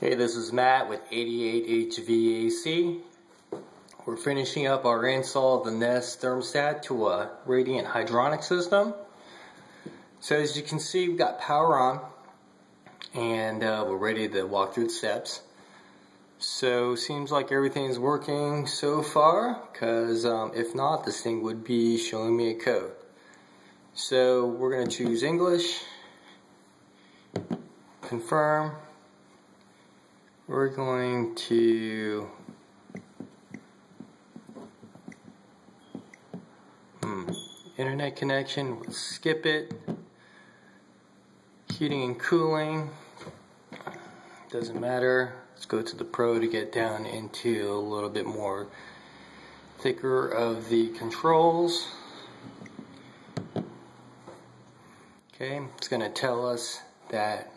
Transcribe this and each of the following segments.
Hey, this is Matt with 88 HVAC. We're finishing up our install of the Nest thermostat to a radiant hydronic system. So as you can see, we've got power on and we're ready to walk through the steps. So seems like everything's working so far, because if not, this thing would be showing me a code. So we're going to choose English, confirm. We're going to internet connection, we'll skip it. Heating and cooling, doesn't matter. Let's go to the Pro to get down into a little bit more thicker of the controls. Okay, it's going to tell us that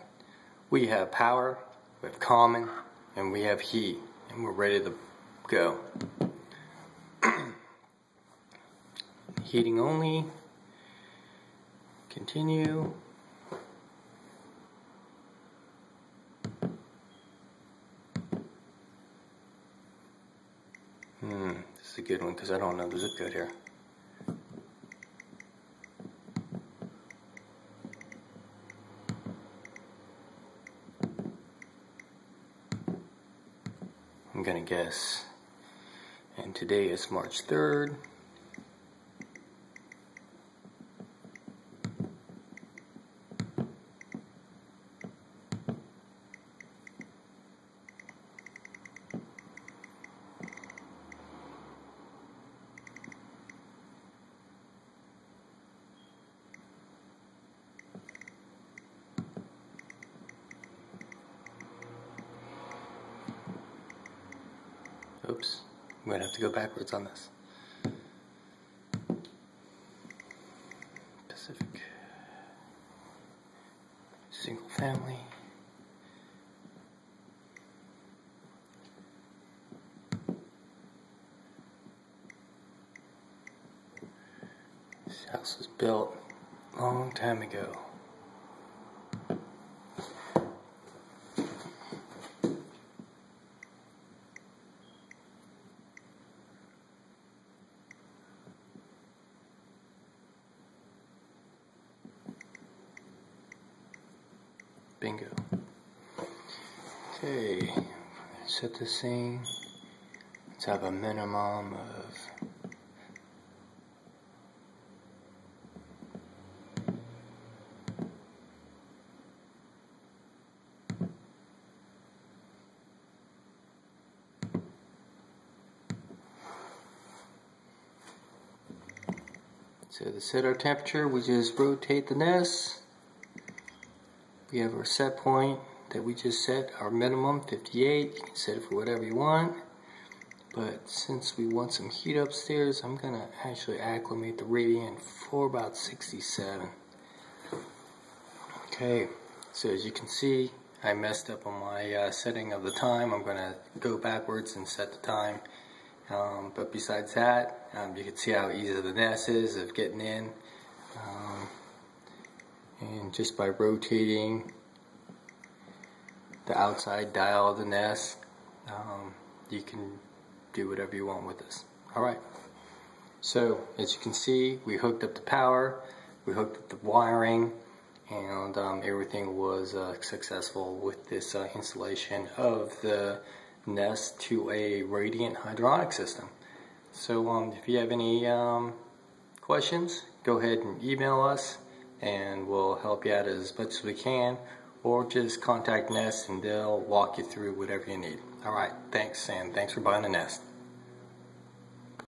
we have power, we have common, and we have heat, and we're ready to go. Heating only, continue. This is a good one because I don't know the zip code here. I'm gonna guess. And today is March 3rd. Oops, I'm going to have to go backwards on this. Pacific. Single family. This house was built a long time ago. Bingo. Okay, set this thing. Let's have a minimum of so to set our temperature, we just rotate the Nest. We have our set point that we just set, our minimum 58. You can set it for whatever you want, but since we want some heat upstairs, I'm gonna actually acclimate the radiant for about 67. Okay, so as you can see, I messed up on my setting of the time. I'm gonna go backwards and set the time, but besides that, you can see how easy the Nest is of getting in. And just by rotating the outside dial of the Nest, you can do whatever you want with this. Alright, so as you can see, we hooked up the power, we hooked up the wiring, and everything was successful with this installation of the Nest to a radiant hydronic system. So if you have any questions, go ahead and email us, and we'll help you out as much as we can, or just contact Nest and they'll walk you through whatever you need. Alright, thanks, and thanks for buying the Nest.